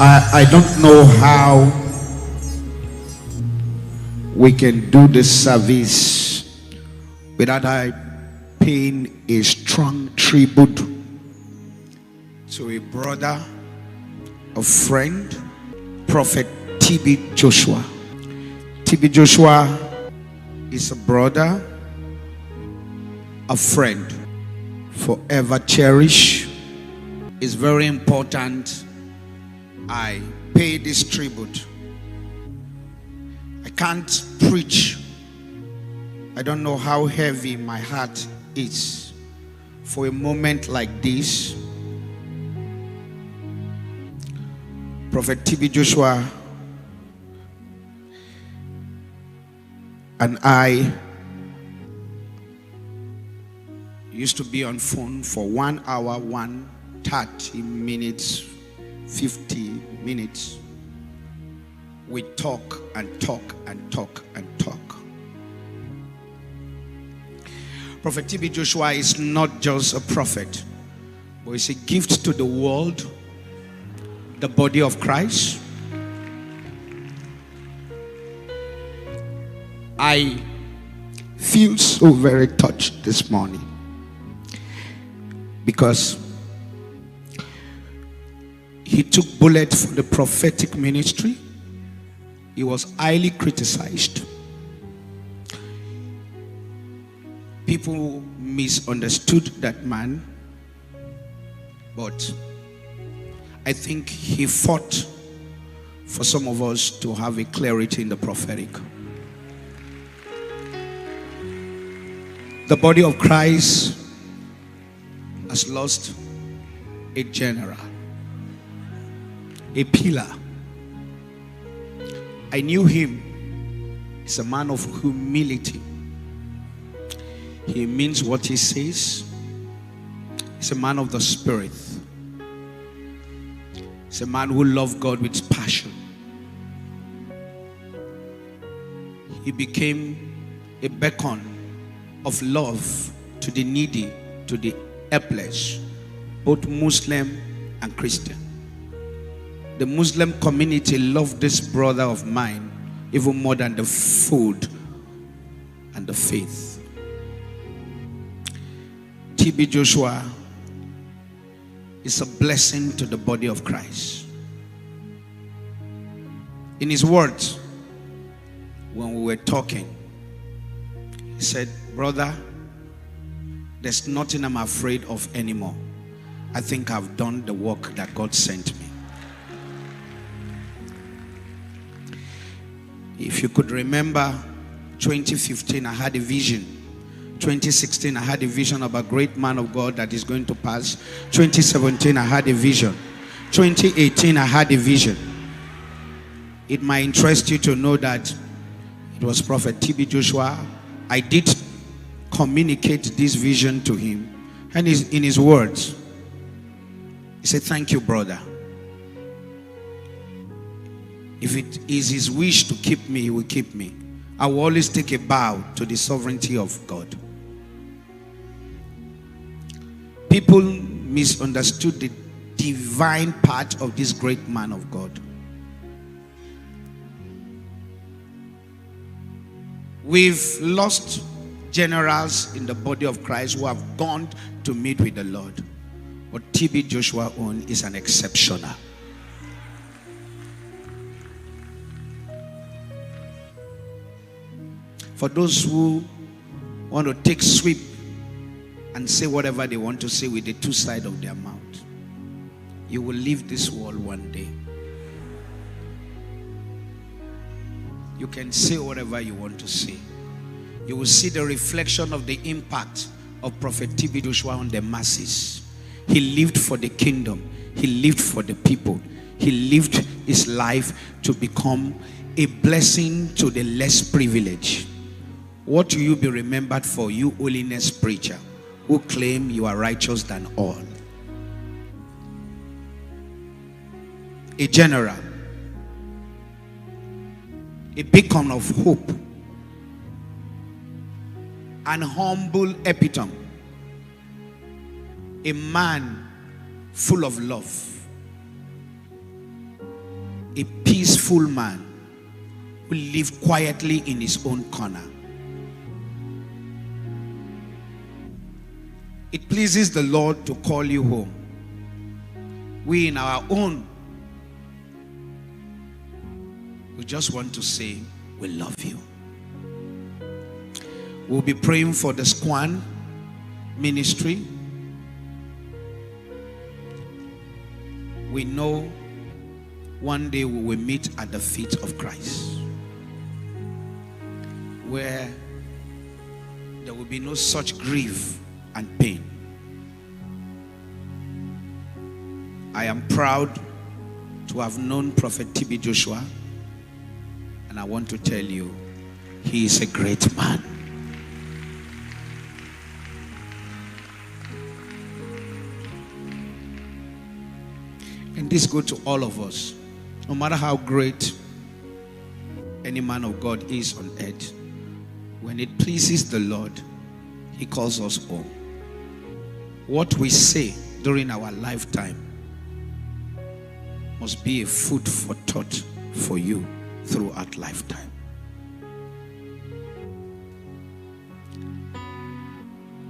I don't know how we can do this service without I paying a strong tribute to a brother, a friend, Prophet T.B. Joshua. T.B. Joshua is a brother, a friend, forever cherished. It's very important I pay this tribute. I can't preach. I don't know how heavy my heart is for a moment like this. Prophet T.B. Joshua and I used to be on phone for 1 hour, 1:30 minutes, 50 minutes. We talk and talk and talk and talk. Prophet T.B. Joshua is not just a prophet, but it's a gift to the world, the body of Christ. I feel so very touched this morning because he took bullet for the prophetic ministry. He was highly criticized. People misunderstood that man, but I think he fought for some of us to have a clarity in the prophetic. The body of Christ has lost a general, a pillar. I knew him. He's a man of humility. He means what he says. He's a man of the spirit. He's a man who loved God with passion. He became a beacon of love to the needy, to the helpless, both Muslim and Christian. The Muslim community loved this brother of mine even more than the food and the faith. T.B. Joshua is a blessing to the body of Christ. In his words, when we were talking, he said, "Brother, there's nothing I'm afraid of anymore. I think I've done the work that God sent me." If you could remember, 2015, I had a vision. 2016, I had a vision of a great man of God that is going to pass. 2017, I had a vision. 2018, I had a vision. It might interest you to know that it was Prophet T.B. Joshua. I did communicate this vision to him. And in his words, he said, "Thank you, brother. If it is his wish to keep me, he will keep me. I will always take a bow to the sovereignty of God." People misunderstood the divine part of this great man of God. We've lost generals in the body of Christ who have gone to meet with the Lord. But T.B. Joshua own is an exceptional. For those who want to take sweep and say whatever they want to say with the two sides of their mouth, you will leave this world one day. You can say whatever you want to say. You will see the reflection of the impact of Prophet T.B. Joshua on the masses. He lived for the kingdom. He lived for the people. He lived his life to become a blessing to the less privileged. What will you be remembered for, you holiness preacher who claim you are righteous than all? A general, a beacon of hope, an humble epitome, a man full of love. a peaceful man who lived quietly in his own corner. It pleases the Lord to call you home. We in our own, we just want to say, we love you. We'll be praying for the Squan ministry. We know one day we will meet at the feet of Christ, where there will be no such grief and pain. I am proud to have known Prophet TB Joshua, and I want to tell you, he is a great man. And this goes to all of us. No matter how great any man of God is on earth, when it pleases the Lord, he calls us home. What we say during our lifetime must be a food for thought for you throughout lifetime.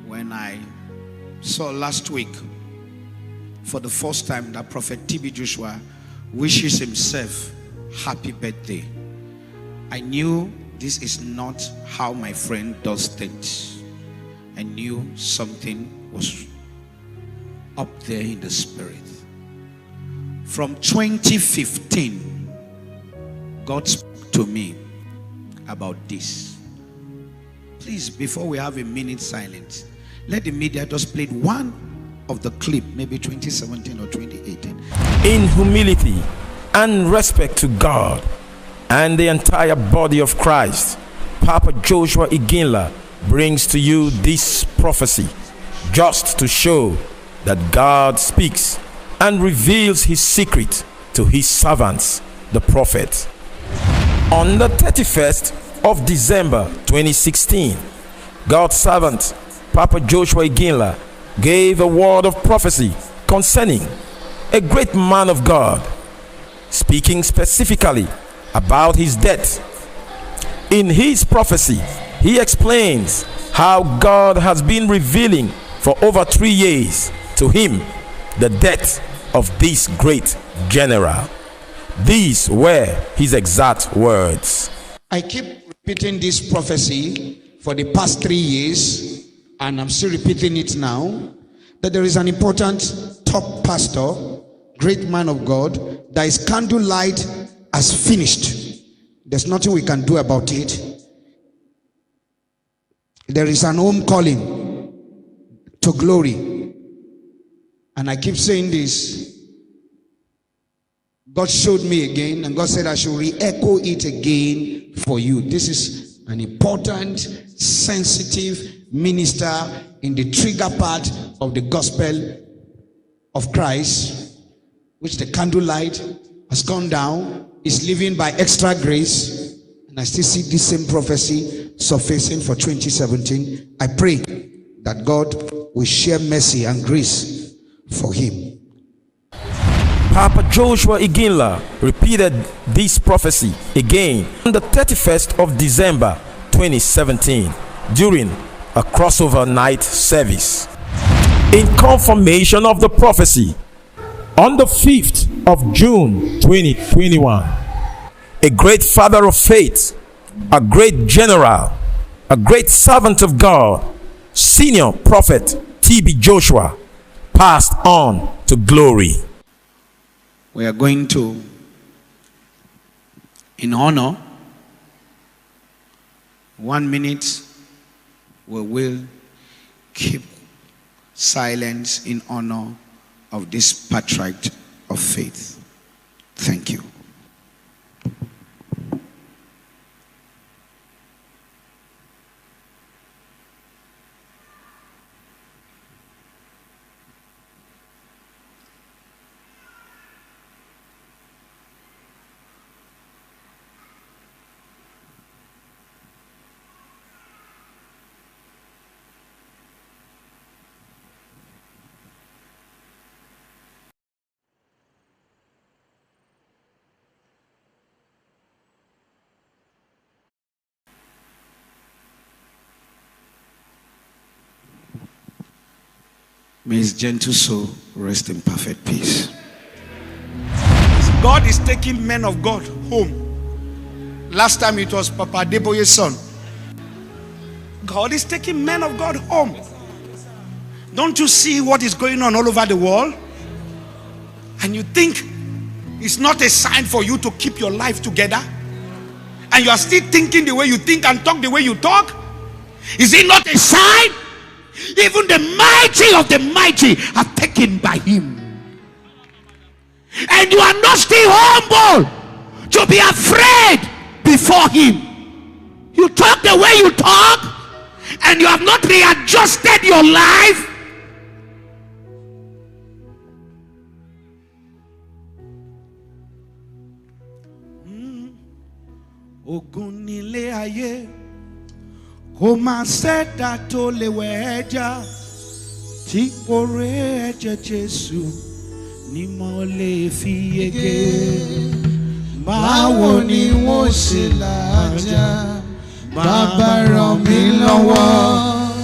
When I saw last week for the first time that Prophet TB Joshua wishes himself happy birthday, I knew this is not how my friend does things. I knew something was up there in the spirit. From 2015, God spoke to me about this. Please, before we have a minute silence, let the media just play one of the clip, maybe 2017 or 2018. In humility and respect to God and the entire body of Christ, Papa Joshua Iginla brings to you this prophecy just to show that God speaks and reveals his secret to his servants, the prophet. On the 31st of December 2016, God's servant Papa Joshua Iginla gave a word of prophecy concerning a great man of God, speaking specifically about his death. In his prophecy, he explains how God has been revealing for over 3 years to him the death of this great general. These were his exact words. I keep repeating this prophecy for the past 3 years, and I'm still repeating it now, that there is an important top pastor, great man of God, that his candlelight has finished. There's nothing we can do about it. There is an home calling to glory. And I keep saying this. God showed me again, and God said I should re-echo it again for you. This is an important, sensitive minister in the trigger part of the gospel of Christ, which the candlelight has gone down, is living by extra grace, and I still see this same prophecy surfacing for 2017. I pray that God will share mercy and grace for him. Papa Joshua Iginla repeated this prophecy again on the 31st of December 2017 during a crossover night service. In confirmation of the prophecy, on the 5th of June 2021, a great father of faith, a great general, a great servant of God, senior prophet TB Joshua, passed on to glory. We are going to, in honor, 1 minute, we will keep silence in honor of this patriarch of faith. Thank you. May his gentle soul rest in perfect peace. God is taking men of God home. Last time it was Papa Deboye's son. God is taking men of God home. Don't you see what is going on all over the world? And you think it's not a sign for you to keep your life together? And you are still thinking the way you think and talk the way you talk? Is it not a sign? Even the mighty of the mighty are taken by him. And you are not still humble to be afraid before him. You talk the way you talk, and you have not readjusted your life. Ogunile aye, koma seda to leweja, ti pore eje Jesu, ni mo le fi yege. Báwo ni wọ́n ṣe làjà, bàbá ràn mí lọ́wọ́.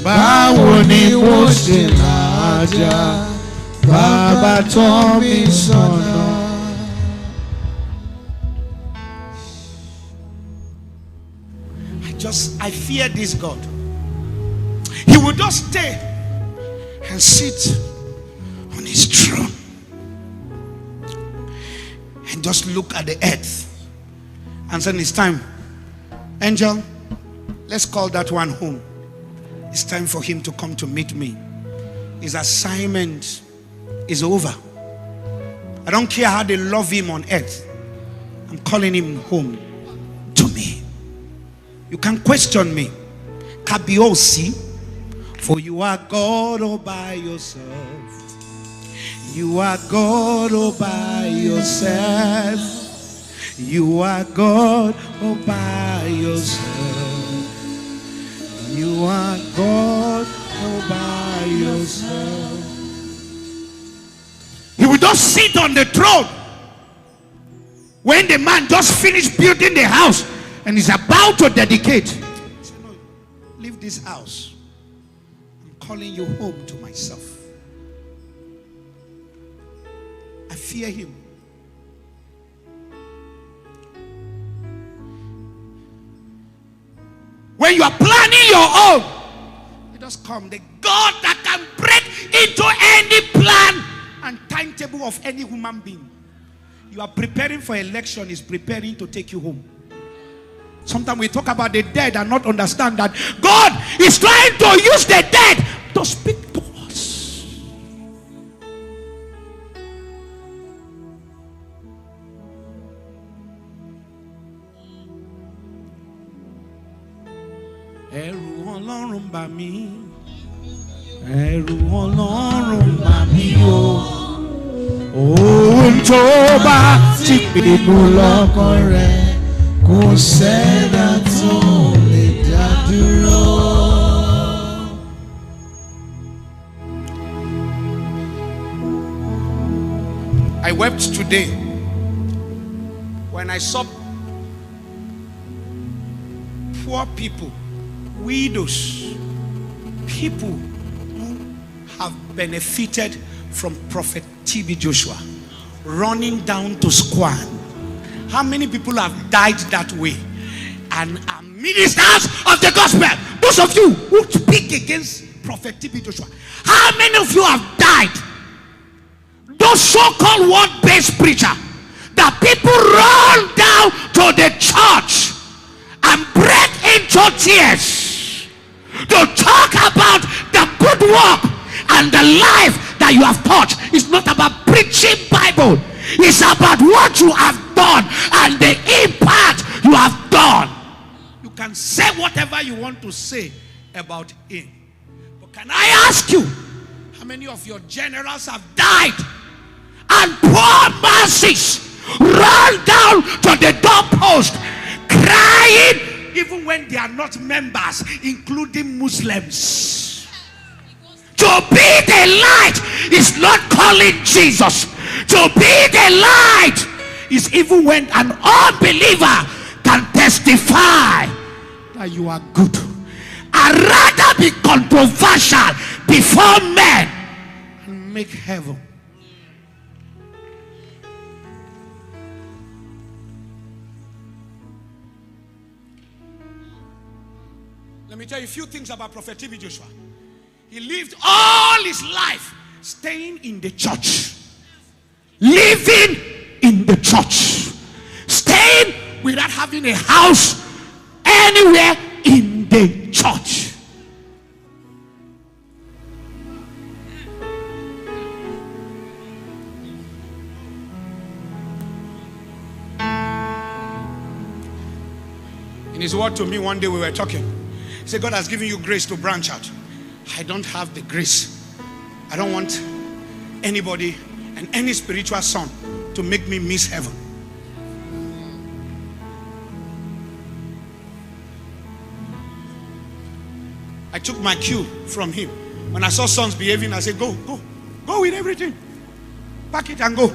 Báwo ni wọ́n ṣe làjà, bàbá tọ́ mi sọ́nà. I fear this God. He will just stay and sit on his throne and just look at the earth and say, it's time. Angel, let's call that one home. It's time for him to come to meet me. His assignment is over. I don't care how they love him on earth. I'm calling him home to me. You can question me. Kabiosi, for you are God all by yourself. You are God all by yourself. You are God all by yourself. You are God all by yourself. He will just sit on the throne. When the man just finished building the house and is about to dedicate, he said, no, leave this house. I'm calling you home to myself. I fear him. When you are planning your own, it does come. The God that can break into any plan and timetable of any human being. You are preparing for election, is preparing to take you home. Sometimes we talk about the dead and not understand that God is trying to use the dead to speak to us. Ẹ̀rù Ọlọ́run bà mí. Ẹ̀rù Ọlọ́run bà mí o. Ohun tó bá ti pinnu lọ́kàn rẹ̀, kò sẹ́dá tó lè dá dúró. I wept today when I saw poor people, widows, people who have benefited from Prophet TB Joshua running down to Squan. How many people have died that way and are ministers of the gospel? Those of you who speak against Prophet TB Joshua, how many of you have died? Those so-called word-based preachers that people run down to the church and break into tears to talk about the good work and the life that you have taught. It's not about preaching Bible. It's about what you have done and the impact you have done. You can say whatever you want to say about him. But can I ask you, how many of your generals have died and poor masses run down to the doorpost crying even when they are not members, including Muslims? To be the light is not calling Jesus. To be the light is even when an unbeliever can testify that you are good I'd rather be controversial before men and make heaven. Let me tell you a few things about Prophet T.B. Joshua. He lived all his life staying in the church, living in the church, staying without having a house anywhere in the church. In his word to me one day, we were talking. He said, God has given you grace to branch out. I don't have the grace. I don't want anybody and any spiritual son to make me miss heaven. I took my cue from him. When I saw sons behaving, I said, go with everything. Pack it and go.